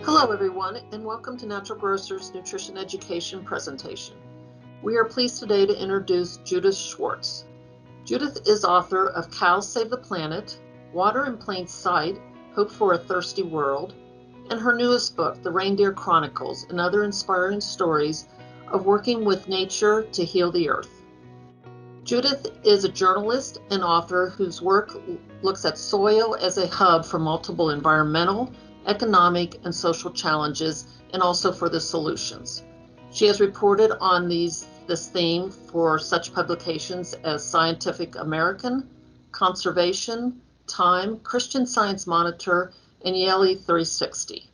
Hello everyone, and welcome to Natural Grocer's Nutrition Education presentation. We are pleased today to introduce Judith Schwartz. Judith is author of Cows Save the Planet, Water in Plain Sight, Hope for a Thirsty World, and her newest book, The Reindeer Chronicles, and other inspiring stories of working with nature to heal the earth. Judith is a journalist and author whose work looks at soil as a hub for multiple environmental, economic, and social challenges, and also for the solutions. She has reported on this theme for such publications as Scientific American, Conservation, Time, Christian Science Monitor, and Yale 360.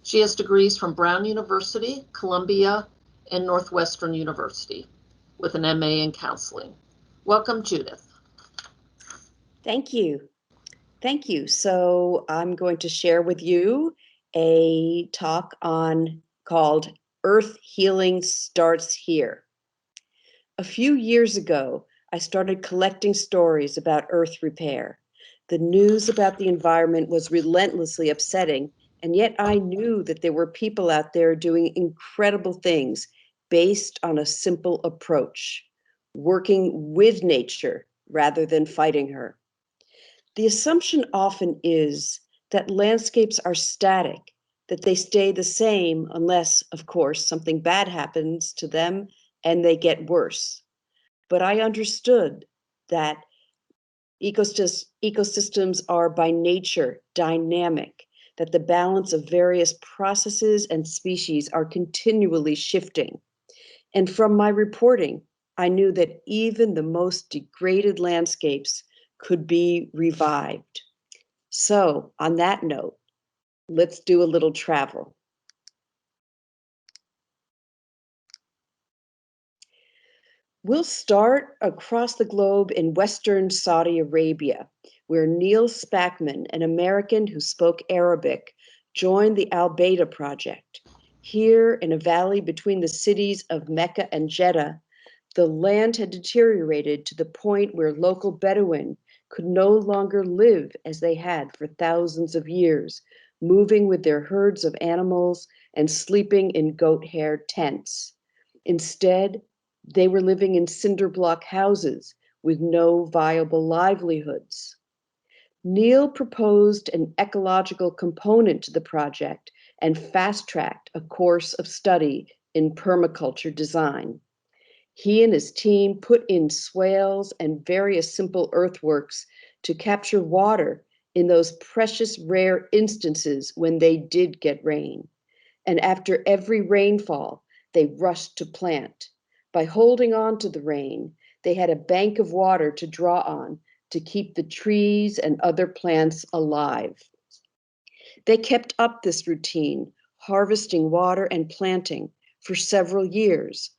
She has degrees from Brown University, Columbia, and Northwestern University, with an MA in counseling. Welcome, Judith. Thank you. Thank you. So I'm going to share with you a talk called Earth Healing Starts Here. A few years ago, I started collecting stories about earth repair. The news about the environment was relentlessly upsetting, and yet I knew that there were people out there doing incredible things based on a simple approach, working with nature rather than fighting her. The assumption often is that landscapes are static, that they stay the same unless, of course, something bad happens to them and they get worse. But I understood that ecosystems are by nature dynamic, that the balance of various processes and species are continually shifting. And from my reporting, I knew that even the most degraded landscapes could be revived. So, on that note, let's do a little travel. We'll start across the globe in Western Saudi Arabia, where Neil Spackman, an American who spoke Arabic, joined the Al Baida project. Here, in a valley between the cities of Mecca and Jeddah, the land had deteriorated to the point where local Bedouin could no longer live as they had for thousands of years, moving with their herds of animals and sleeping in goat hair tents. Instead, they were living in cinder block houses with no viable livelihoods. Neil proposed an ecological component to the project and fast-tracked a course of study in permaculture design. He and his team put in swales and various simple earthworks to capture water in those precious rare instances when they did get rain. And after every rainfall, they rushed to plant. By holding on to the rain, they had a bank of water to draw on to keep the trees and other plants alive. They kept up this routine, harvesting water and planting for several years,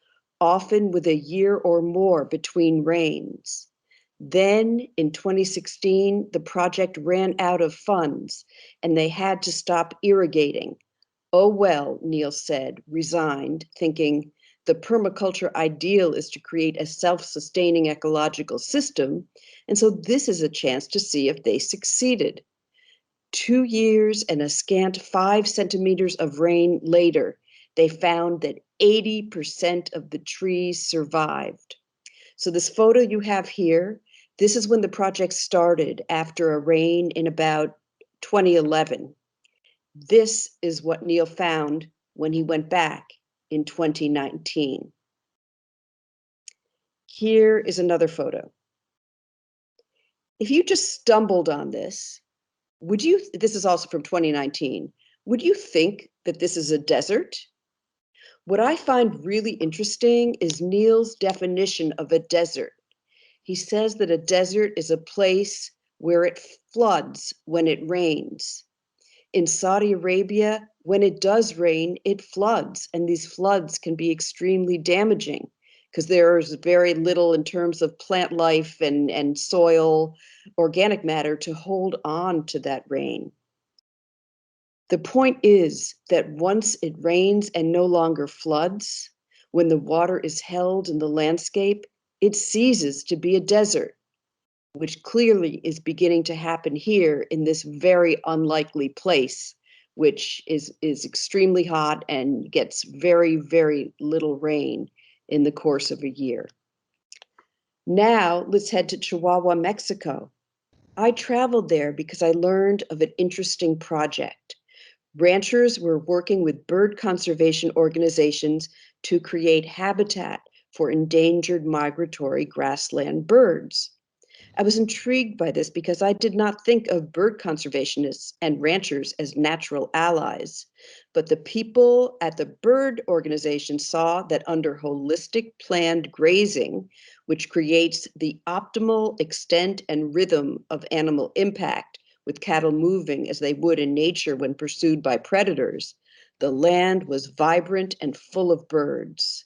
often with a year or more between rains. Then, in 2016, the project ran out of funds and they had to stop irrigating. Oh well, Neil said, resigned, thinking, the permaculture ideal is to create a self-sustaining ecological system, and so this is a chance to see if they succeeded. 2 years and a scant 5 centimeters of rain later, they found that 80% of the trees survived. So this photo you have here, this is when the project started after a rain in about 2011. This is what Neil found when he went back in 2019. Here is another photo. If you just stumbled on this, this is also from 2019, would you think that this is a desert? What I find really interesting is Neil's definition of a desert. He says that a desert is a place where it floods when it rains. In Saudi Arabia, when it does rain, it floods, and these floods can be extremely damaging because there is very little in terms of plant life and soil, organic matter to hold on to that rain. The point is that once it rains and no longer floods, when the water is held in the landscape, it ceases to be a desert, which clearly is beginning to happen here in this very unlikely place which is extremely hot and gets very, very little rain in the course of a year. Now let's head to Chihuahua, Mexico. I traveled there because I learned of an interesting project. Ranchers were working with bird conservation organizations to create habitat for endangered migratory grassland birds. I was intrigued by this because I did not think of bird conservationists and ranchers as natural allies. But the people at the bird organization saw that under holistic planned grazing, which creates the optimal extent and rhythm of animal impact, with cattle moving as they would in nature when pursued by predators, the land was vibrant and full of birds.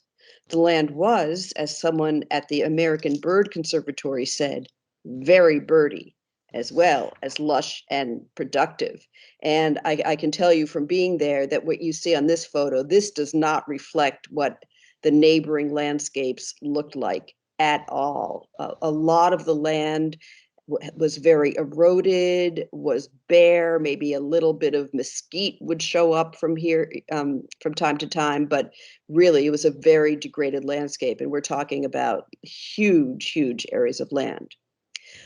The land was, as someone at the American Bird Conservatory said, very birdy, as well as lush and productive. And I can tell you from being there that what you see on this photo, this does not reflect what the neighboring landscapes looked like at all. A lot of the land was very eroded, was bare, maybe a little bit of mesquite would show up from here from time to time, but really it was a very degraded landscape. And we're talking about huge, huge areas of land.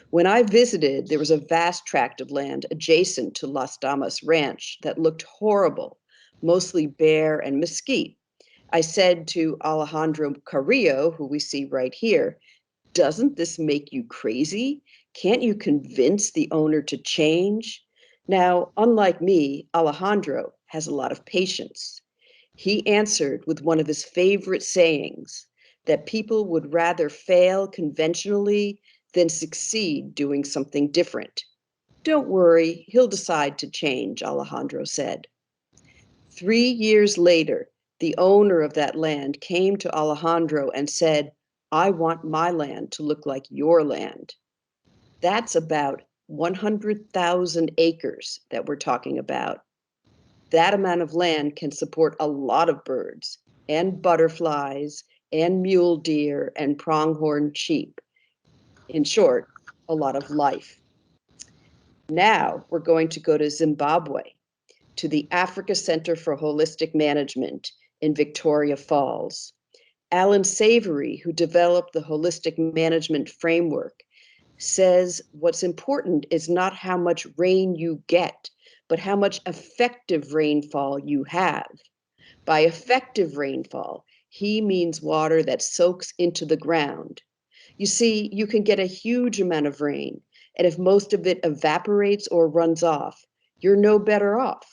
When I visited, there was a vast tract of land adjacent to Las Damas Ranch that looked horrible, mostly bare and mesquite. I said to Alejandro Carrillo, who we see right here, doesn't this make you crazy? Can't you convince the owner to change? Now, unlike me, Alejandro has a lot of patience. He answered with one of his favorite sayings, that people would rather fail conventionally than succeed doing something different. Don't worry, he'll decide to change, Alejandro said. 3 years later, the owner of that land came to Alejandro and said, I want my land to look like your land. That's about 100,000 acres that we're talking about. That amount of land can support a lot of birds and butterflies and mule deer and pronghorn sheep. In short, a lot of life. Now we're going to go to Zimbabwe, to the Africa Center for Holistic Management in Victoria Falls. Alan Savory, who developed the holistic management framework, says what's important is not how much rain you get, but how much effective rainfall you have. By effective rainfall, he means water that soaks into the ground. You see, you can get a huge amount of rain, and if most of it evaporates or runs off, you're no better off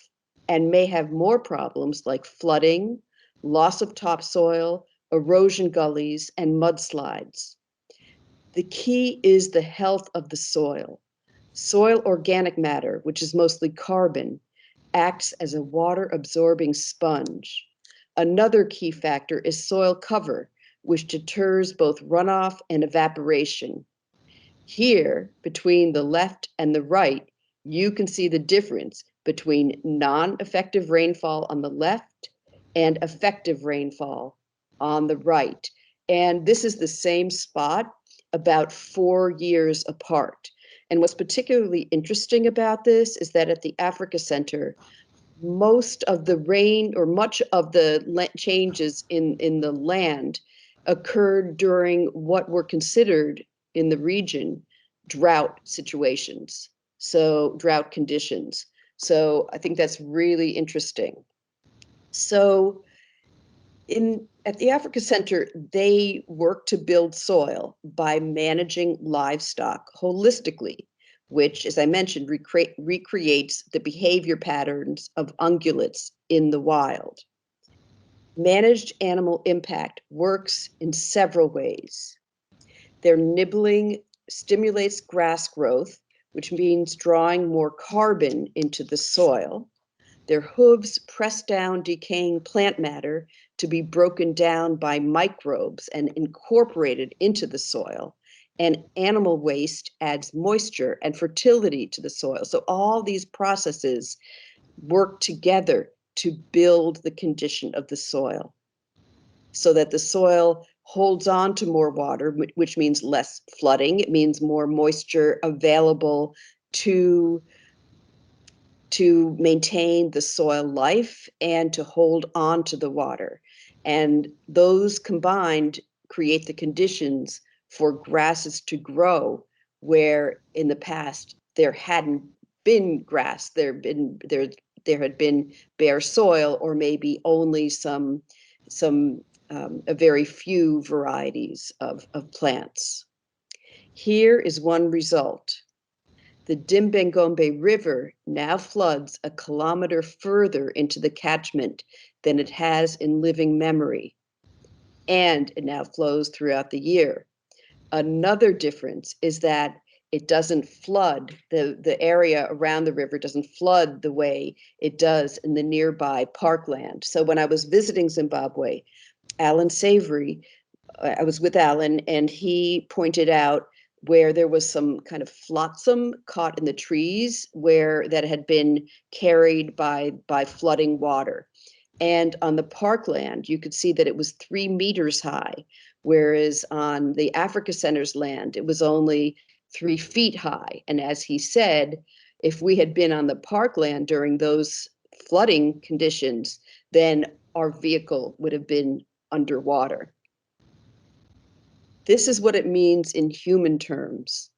and may have more problems like flooding, loss of topsoil, erosion gullies, and mudslides. The key is the health of the soil. Soil organic matter, which is mostly carbon, acts as a water-absorbing sponge. Another key factor is soil cover, which deters both runoff and evaporation. Here, between the left and the right, you can see the difference between non-effective rainfall on the left and effective rainfall on the right. And this is the same spot about 4 years apart. And what's particularly interesting about this is that at the Africa Center, most of the rain or much of the changes in the land occurred during what were considered in the region drought situations, so drought conditions. So I think that's really interesting. So at the Africa Center, they work to build soil by managing livestock holistically, which, as I mentioned, recreates the behavior patterns of ungulates in the wild. Managed animal impact works in several ways. Their nibbling stimulates grass growth, which means drawing more carbon into the soil. Their hooves press down decaying plant matter to be broken down by microbes and incorporated into the soil. And animal waste adds moisture and fertility to the soil. So all these processes work together to build the condition of the soil so that the soil holds on to more water, which means less flooding. It means more moisture available to to maintain the soil life and to hold on to the water. And those combined create the conditions for grasses to grow where in the past there hadn't been grass, there had been bare soil, or maybe only some a very few varieties of plants. Here is one result. The Dimbengombe River now floods a kilometer further into the catchment than it has in living memory, and it now flows throughout the year. Another difference is that it doesn't flood, the area around the river doesn't flood the way it does in the nearby parkland. So when I was visiting Zimbabwe, Alan Savory, I was with Alan, and he pointed out where there was some kind of flotsam caught in the trees where that had been carried by flooding water. And on the parkland, you could see that it was 3 meters high, whereas on the Africa Center's land, it was only 3 feet high. And as he said, if we had been on the parkland during those flooding conditions, then our vehicle would have been underwater. This is what it means in human terms.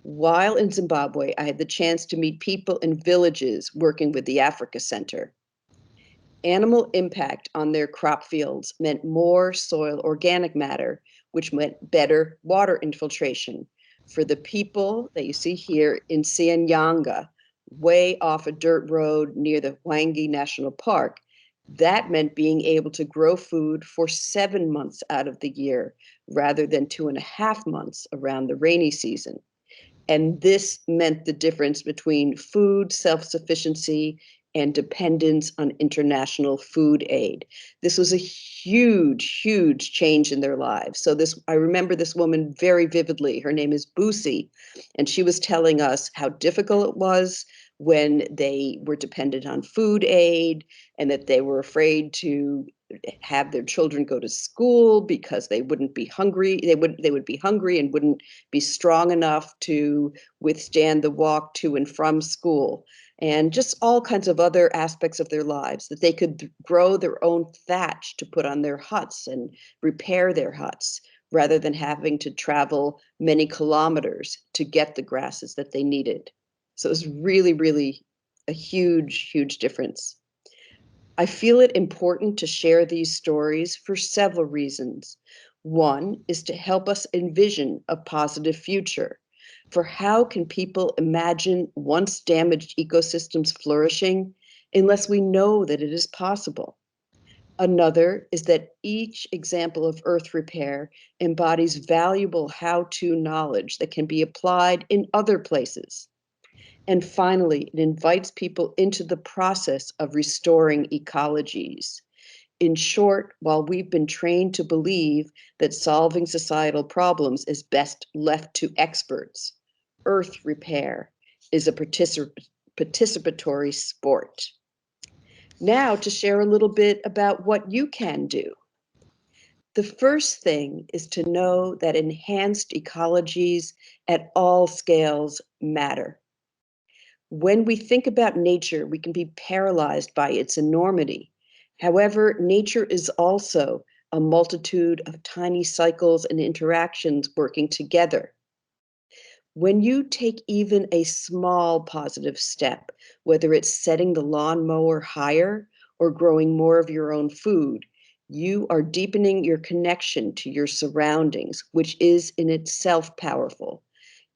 While in Zimbabwe, I had the chance to meet people in villages working with the Africa Center. Animal impact on their crop fields meant more soil organic matter, which meant better water infiltration. For the people that you see here in Sianyanga, way off a dirt road near the Hwange National Park, that meant being able to grow food for 7 months out of the year, rather than 2.5 months around the rainy season. And this meant the difference between food self-sufficiency and dependence on international food aid. This was a huge, huge change in their lives. So I remember this woman very vividly. Her name is Busi, and she was telling us how difficult it was when they were dependent on food aid, and that they were afraid to have their children go to school because they wouldn't be hungry. They would be hungry and wouldn't be strong enough to withstand the walk to and from school, and just all kinds of other aspects of their lives, that they could grow their own thatch to put on their huts and repair their huts, rather than having to travel many kilometers to get the grasses that they needed. So it was really, really a huge, huge difference. I feel it important to share these stories for several reasons. One is to help us envision a positive future. For how can people imagine once damaged ecosystems flourishing unless we know that it is possible? Another is that each example of earth repair embodies valuable how-to knowledge that can be applied in other places. And finally, it invites people into the process of restoring ecologies. In short, while we've been trained to believe that solving societal problems is best left to experts, earth repair is a participatory sport. Now to share a little bit about what you can do. The first thing is to know that enhanced ecologies at all scales matter. When we think about nature, we can be paralyzed by its enormity. However, nature is also a multitude of tiny cycles and interactions working together. When you take even a small positive step, whether it's setting the lawnmower higher or growing more of your own food, you are deepening your connection to your surroundings, which is in itself powerful.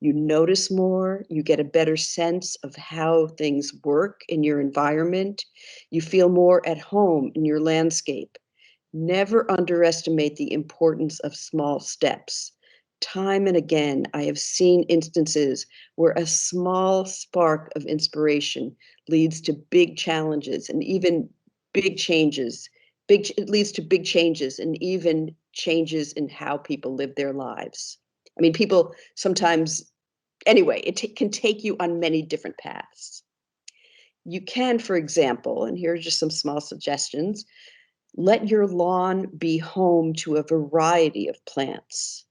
You notice more, you get a better sense of how things work in your environment, you feel more at home in your landscape. Never underestimate the importance of small steps. Time and again, I have seen instances where a small spark of inspiration leads to big challenges and even big changes. It leads to big changes and even changes in how people live their lives. I mean, people sometimes, anyway, it can take you on many different paths. You can, for example, and here are just some small suggestions, let your lawn be home to a variety of plants,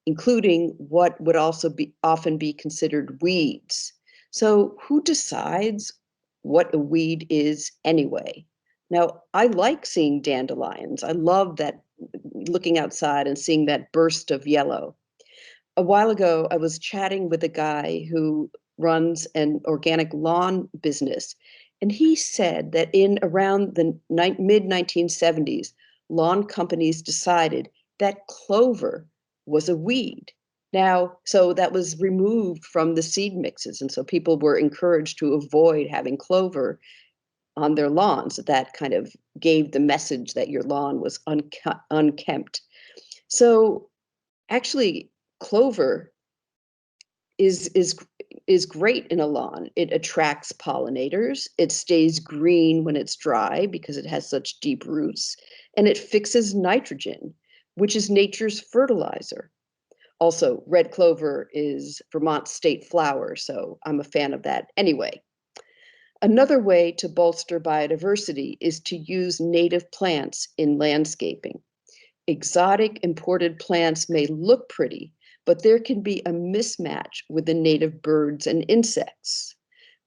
including what would also often be considered weeds. So who decides what a weed is anyway. Now, I like seeing dandelions. I love that, looking outside and seeing that burst of yellow. A while ago, I was chatting with a guy who runs an organic lawn business, and he said that in around the mid 1970s, lawn companies decided that clover was a weed. Now, so that was removed from the seed mixes, and so people were encouraged to avoid having clover on their lawns. That kind of gave the message that your lawn was unkempt. So actually, clover is is is great in a lawn. It attracts pollinators. It stays green when it's dry because it has such deep roots, and it fixes nitrogen, which is nature's fertilizer. Also, red clover is Vermont's state flower, so I'm a fan of that anyway. Another way to bolster biodiversity is to use native plants in landscaping. Exotic imported plants may look pretty, but there can be a mismatch with the native birds and insects.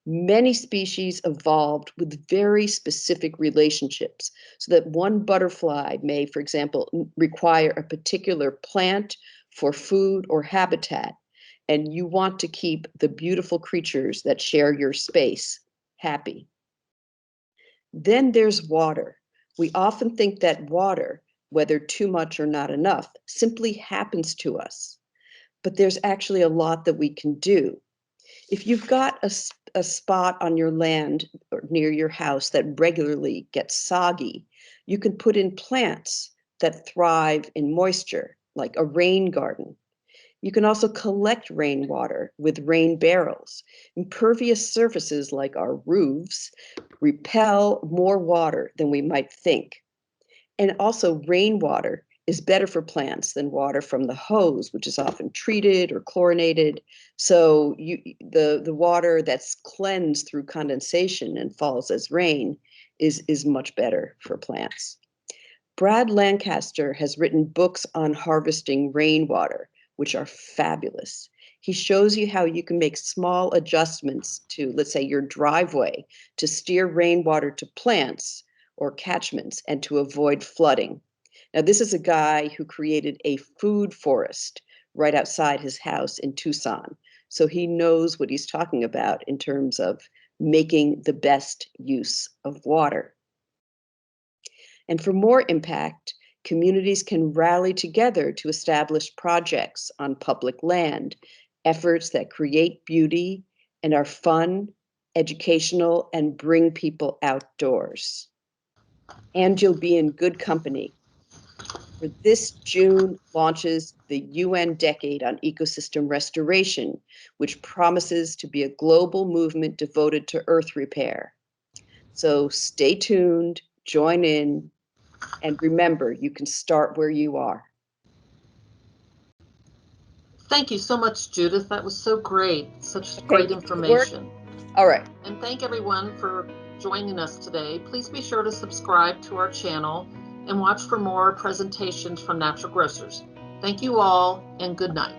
Many species evolved with very specific relationships, so that one butterfly may, for example, require a particular plant for food or habitat, and you want to keep the beautiful creatures that share your space happy. Then there's water. We often think that water, whether too much or not enough, simply happens to us. But there's actually a lot that we can do. If you've got a spot on your land or near your house that regularly gets soggy, you can put in plants that thrive in moisture, like a rain garden. You can also collect rainwater with rain barrels. Impervious surfaces like our roofs repel more water than we might think. And also, rainwater is better for plants than water from the hose, which is often treated or chlorinated. So the water that's cleansed through condensation and falls as rain is much better for plants. Brad Lancaster has written books on harvesting rainwater, which are fabulous. He shows you how you can make small adjustments to, let's say, your driveway to steer rainwater to plants or catchments and to avoid flooding. Now, this is a guy who created a food forest right outside his house in Tucson. So he knows what he's talking about in terms of making the best use of water. And for more impact, communities can rally together to establish projects on public land, efforts that create beauty and are fun, educational, and bring people outdoors. And you'll be in good company. For this June launches the UN Decade on Ecosystem Restoration, which promises to be a global movement devoted to earth repair. So stay tuned, join in, and remember, you can start where you are. Thank you so much, Judith. That was so great. Such great information. All right. And thank everyone for joining us today. Please be sure to subscribe to our channel and watch for more presentations from Natural Grocers. Thank you all, and good night.